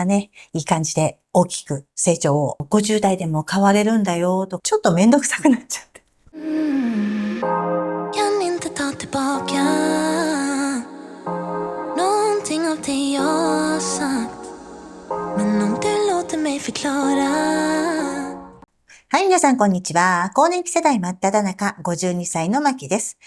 いい感じで大きく成長を50代でも変われるんだよと、ちょっとめんどくさくなっちゃって。Kan inte ta tillbaka någonting av det jag sagt. Men om du låter mig förklara. はい、皆さんこんにちは。更年期世代真っ只中、52歳のまきです。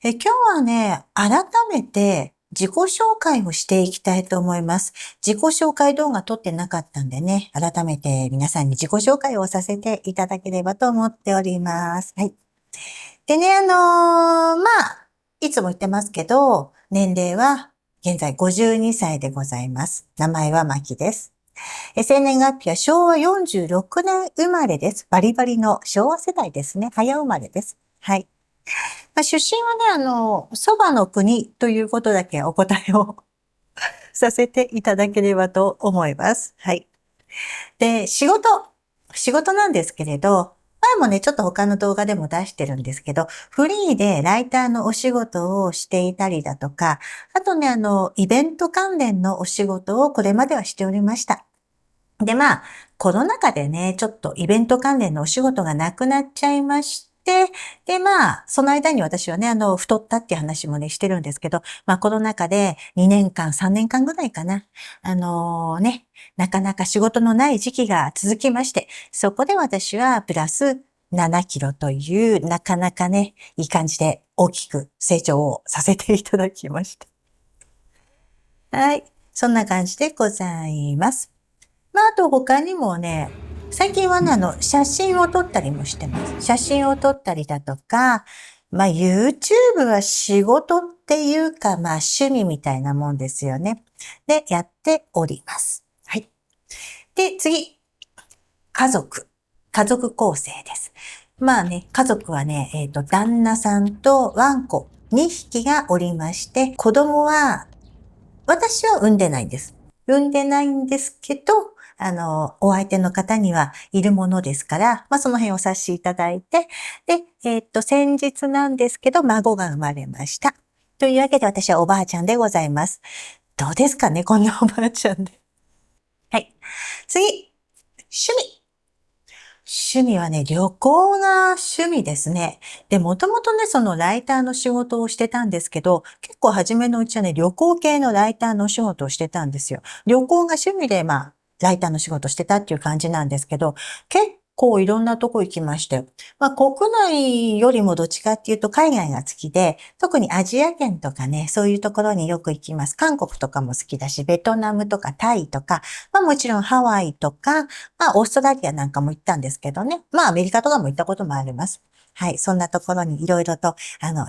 今日はね、改めて自己紹介をしていきたいと思います。自己紹介動画撮ってなかったんでね、改めて皆さんに自己紹介をさせていただければと思っております。はい。でね、いつも言ってますけど、年齢は現在52歳でございます。名前はまきです。生年月日は昭和46年生まれです。バリバリの昭和世代ですね。早生まれです。はい。出身はね、蕎麦の国ということだけお答えをさせていただければと思います。はい。で、仕事なんですけれど、前もね、ちょっと他の動画でも出してるんですけど、フリーでライターのお仕事をしていたりだとか、あとね、イベント関連のお仕事をこれまではしておりました。で、コロナ禍でね、ちょっとイベント関連のお仕事がなくなっちゃいまして、で、その間に私はね、太ったっていう話もね、してるんですけど、コロナ禍で2年間、3年間ぐらいかな。なかなか仕事のない時期が続きまして、そこで私はプラス7キロという、なかなかね、いい感じで大きく成長をさせていただきました。はい。そんな感じでございます。あと他にもね、最近はね、写真を撮ったりもしてます。写真を撮ったりだとか、YouTube は仕事っていうか、趣味みたいなもんですよね。で、やっております。はい。で、次。家族構成です。家族はね、旦那さんとワンコ2匹がおりまして、子供は、私は産んでないんです。産んでないんですけど、お相手の方にはいるものですから、その辺をお察しいただいて、で、先日なんですけど、孫が生まれました。というわけで私はおばあちゃんでございます。どうですかね、こんなおばあちゃんで。はい。次、趣味。趣味はね、旅行が趣味ですね。で、もともとね、そのライターの仕事をしてたんですけど、結構初めのうちはね、旅行系のライターの仕事をしてたんですよ。旅行が趣味で、ライターの仕事をしてたっていう感じなんですけど、結構いろんなとこ行きましたよ。国内よりもどっちかっていうと海外が好きで、特にアジア圏とかね、そういうところによく行きます。韓国とかも好きだし、ベトナムとかタイとか、もちろんハワイとか、オーストラリアなんかも行ったんですけどね。アメリカとかも行ったこともあります。はい。そんなところにいろいろと、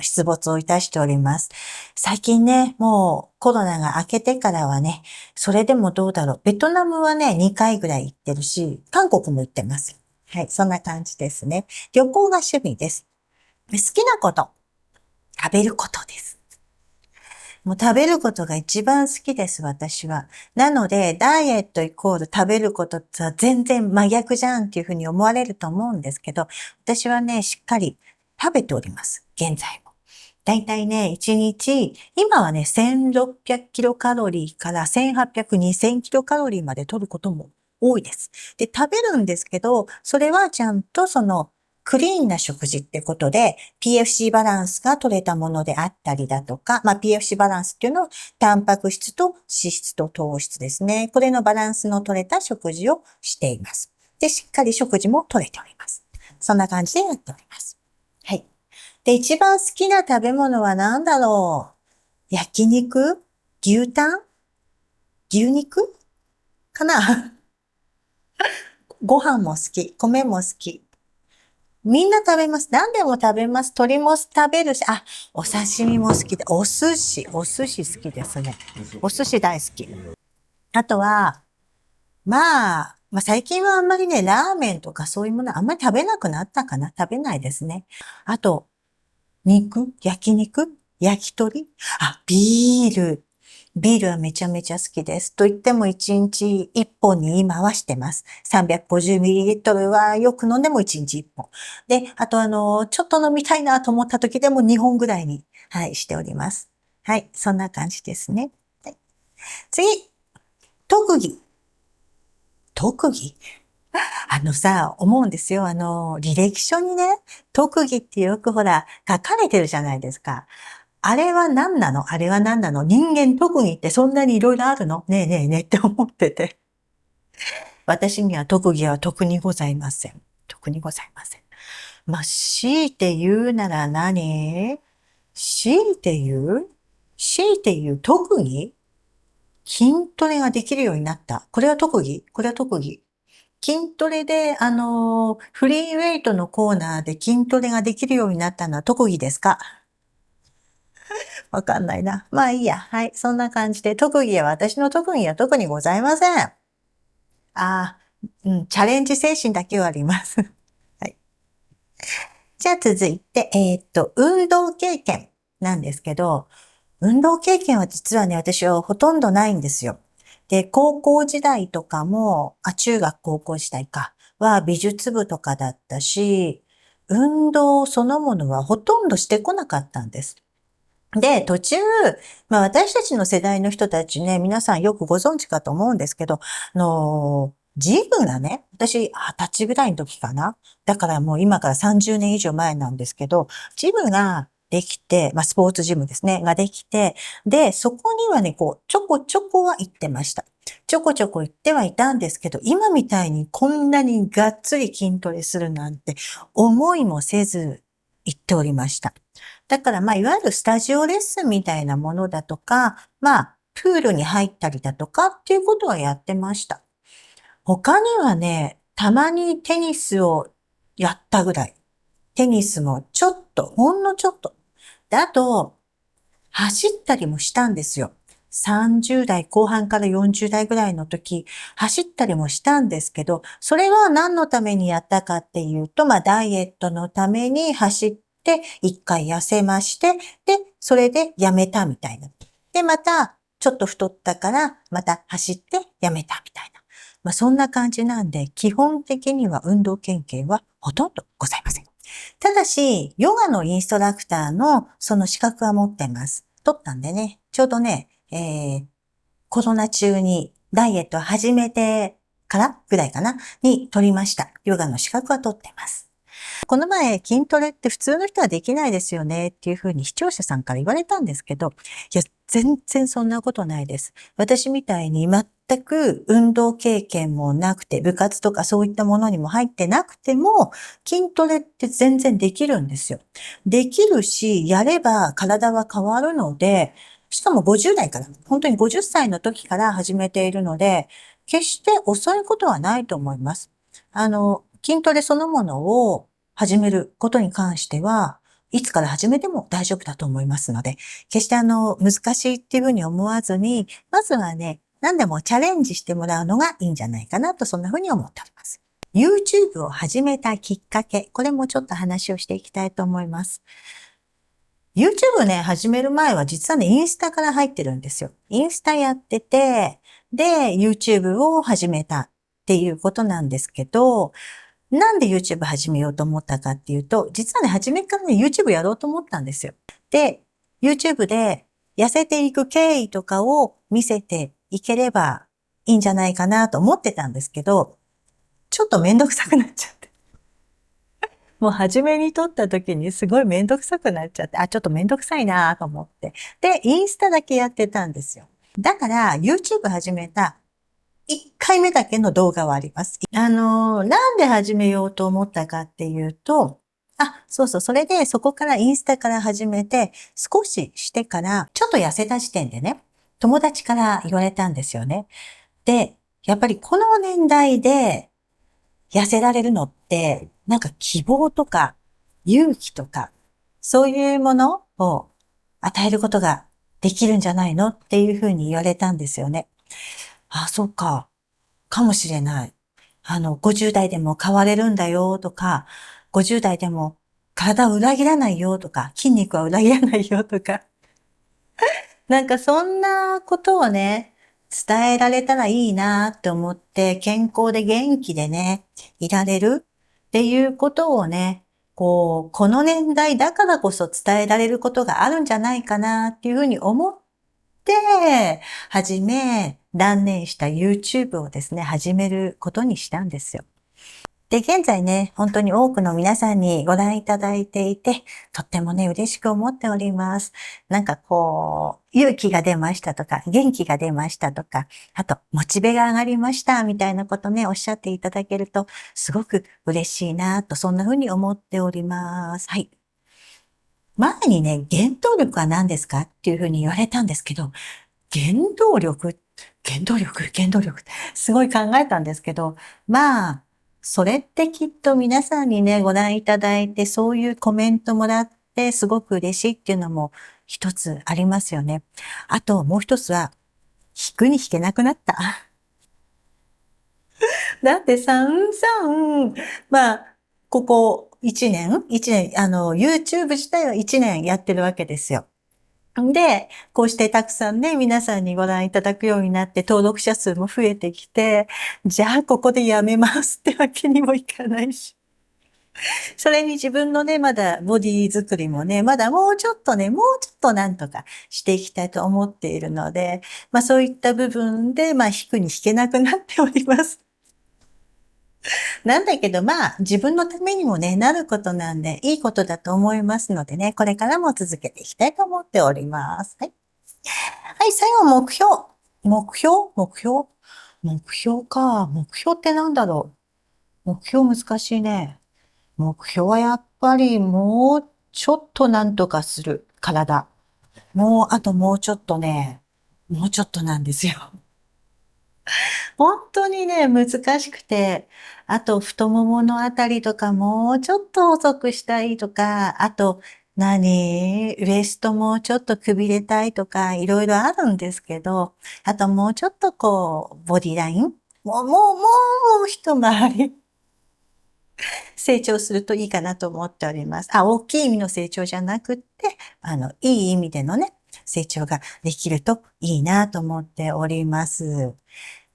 出没をいたしております。最近ね、もうコロナが明けてからはね、それでもどうだろう。ベトナムはね、2回ぐらい行ってるし、韓国も行ってます。はい。そんな感じですね。旅行が趣味です。好きなこと、食べることです。もう食べることが一番好きです、私は。なので、ダイエットイコール食べることとは全然真逆じゃんっていうふうに思われると思うんですけど、私はね、しっかり食べております。現在も。だいたいね、1日、今はね、1600キロカロリーから1800、2000キロカロリーまで取ることも多いです。で、食べるんですけど、それはちゃんとクリーンな食事ってことで、PFC バランスが取れたものであったりだとか、PFC バランスっていうのは、タンパク質と脂質と糖質ですね。これのバランスの取れた食事をしています。で、しっかり食事も取れております。そんな感じでやっております。はい。で、一番好きな食べ物は何だろう？焼肉？牛タン？牛肉かな。ご飯も好き。米も好き。みんな食べます。何でも食べます。鶏も食べるし、お刺身も好きで、お寿司好きですね。お寿司大好き。あとは、最近はあんまりね、ラーメンとかそういうものあんまり食べなくなったかな。食べないですね。あと、焼肉、焼き鳥、ビール。ビールはめちゃめちゃ好きです。と言っても1日1本に今はしてます。350ml はよく飲んでも1日1本。で、あとちょっと飲みたいなと思った時でも2本ぐらいに、はい、しております。はい、そんな感じですね。はい、次、特技。特技思うんですよ。履歴書にね、特技ってよくほら、書かれてるじゃないですか。あれは何なの？あれは何なの？人間特技ってそんなにいろいろあるの？ねえねえねえって思ってて。私には特技は特にございません。特にございません。まあ、強いて言うなら何？強いて言う強いて言う特技？筋トレができるようになった。これは特技？これは特技。筋トレで、フリーウェイトのコーナーで筋トレができるようになったのは特技ですか？わかんないな。まあいいや。はい。そんな感じで、私の特技は特にございません。チャレンジ精神だけはあります。はい。じゃあ続いて、運動経験なんですけど、運動経験は実はね、私はほとんどないんですよ。で、高校時代とかも、中学高校時代か、は美術部とかだったし、運動そのものはほとんどしてこなかったんです。で、途中、私たちの世代の人たちね、皆さんよくご存知かと思うんですけど、ジムがね、私、20歳ぐらいの時かな。だからもう今から30年以上前なんですけど、ジムができて、スポーツジムですね、ができて、で、そこにはね、ちょこちょこは行ってました。ちょこちょこ行ってはいたんですけど、今みたいにこんなにがっつり筋トレするなんて思いもせず行っておりました。だからいわゆるスタジオレッスンみたいなものだとか、プールに入ったりだとかっていうことはやってました。他にはね、たまにテニスをやったぐらい。テニスもちょっと、ほんのちょっと。で、あと、走ったりもしたんですよ。30代後半から40代ぐらいの時、走ったりもしたんですけど、それは何のためにやったかっていうと、ダイエットのために走って、一回痩せまして、で、それでやめたみたいな。で、また、ちょっと太ったから、また走ってやめたみたいな。そんな感じなんで、基本的には運動経験はほとんどございません。ただし、ヨガのインストラクターのその資格は持ってます。取ったんでね、ちょうどね、コロナ中にダイエットを始めてからぐらいかな、に取りました。ヨガの資格は取ってます。この前、筋トレって普通の人はできないですよねっていうふうに視聴者さんから言われたんですけど、いや、全然そんなことないです。私みたいに全く運動経験もなくて、部活とかそういったものにも入ってなくても、筋トレって全然できるんですよ。できるし、やれば体は変わるので、しかも50代から、本当に50歳の時から始めているので、決して遅いことはないと思います。筋トレそのものを始めることに関しては、いつから始めても大丈夫だと思いますので、決して難しいっていうふうに思わずに、まずはね、何でもチャレンジしてもらうのがいいんじゃないかなと、そんなふうに思っております。YouTube を始めたきっかけ、これもちょっと話をしていきたいと思います。YouTube ね、始める前は実はね、インスタから入ってるんですよ。インスタやってて、で、YouTube を始めたっていうことなんですけど、なんで YouTube 始めようと思ったかっていうと、実はね、初めからね、YouTube やろうと思ったんですよ。で、YouTube で痩せていく経緯とかを見せていければいいんじゃないかなと思ってたんですけど、ちょっとめんどくさくなっちゃって。もう初めに撮った時にすごいめんどくさくなっちゃって、ちょっとめんどくさいなと思って。で、インスタだけやってたんですよ。だから YouTube 始めた1回目だけの動画はあります。なんで始めようと思ったかっていうと、そうそう、それでそこからインスタから始めて、少ししてから、ちょっと痩せた時点でね、友達から言われたんですよね。で、やっぱりこの年代で痩せられるのって、なんか希望とか勇気とか、そういうものを与えることができるんじゃないのっていうふうに言われたんですよね。そうか。かもしれない。50代でも変われるんだよとか、50代でも体を裏切らないよとか、筋肉は裏切らないよとか、なんかそんなことをね、伝えられたらいいなって思って、健康で元気でね、いられるっていうことをね、この年代だからこそ伝えられることがあるんじゃないかなっていうふうに思って、はじめ、断念した YouTube をですね、始めることにしたんですよ。で、現在ね、本当に多くの皆さんにご覧いただいていて、とってもね、嬉しく思っております。なんかこう、勇気が出ましたとか、元気が出ましたとか、あと、モチベが上がりましたみたいなことね、おっしゃっていただけると、すごく嬉しいなと、そんな風に思っております。はい。前にね、原動力は何ですかっていう風に言われたんですけど、原動力。すごい考えたんですけど、まあ、それってきっと皆さんにね、ご覧いただいて、そういうコメントもらって、すごく嬉しいっていうのも一つありますよね。あと、もう一つは、弾くに弾けなくなった。だってまあ、ここ1年、YouTube 自体は1年やってるわけですよ。で、こうしてたくさんね、皆さんにご覧いただくようになって登録者数も増えてきて、じゃあここでやめますってわけにもいかないし。それに自分のね、まだボディ作りもね、まだもうちょっとなんとかしていきたいと思っているので、まあそういった部分で、まあ引くに引けなくなっております。なんだけど、まあ、自分のためにもね、なることなんで、いいことだと思いますのでね、これからも続けていきたいと思っております。はい。はい、最後、目標か。目標ってなんだろう。目標難しいね。目標はやっぱりもうちょっとなんとかする。体。あともうちょっとね、もうちょっとなんですよ。本当にね、難しくて、あと太もものあたりとかもうちょっと細くしたいとか、あとウエストもちょっとくびれたいとか、いろいろあるんですけど、あともうちょっとこう、ボディラインもう一回り成長するといいかなと思っております。大きい意味の成長じゃなくって、いい意味でのね、成長ができるといいなと思っております。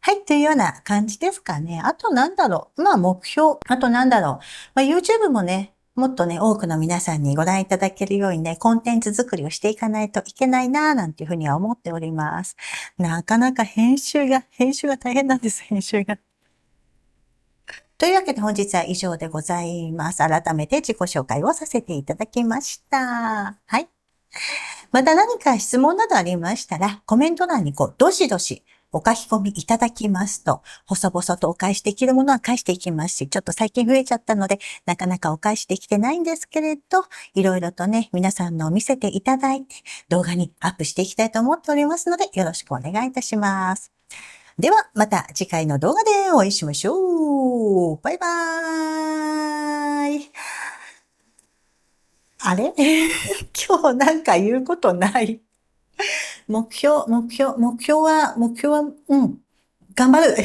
はい、というような感じですかね。あとなんだろう。まあ目標。あとなんだろう。まあ YouTube もね、もっとね、多くの皆さんにご覧いただけるようにね、コンテンツ作りをしていかないといけないなぁなんていうふうには思っております。なかなか編集が大変なんです、編集が。というわけで本日は以上でございます。改めて自己紹介をさせていただきました。はい。また何か質問などありましたら、コメント欄にどしどしお書き込みいただきますと、細々とお返しできるものは返していきますし、ちょっと最近増えちゃったので、なかなかお返しできてないんですけれど、いろいろとね、皆さんのを見せていただいて、動画にアップしていきたいと思っておりますので、よろしくお願いいたします。では、また次回の動画でお会いしましょう。バイバーイ。あれ今日なんか言うことない。目標は、頑張る。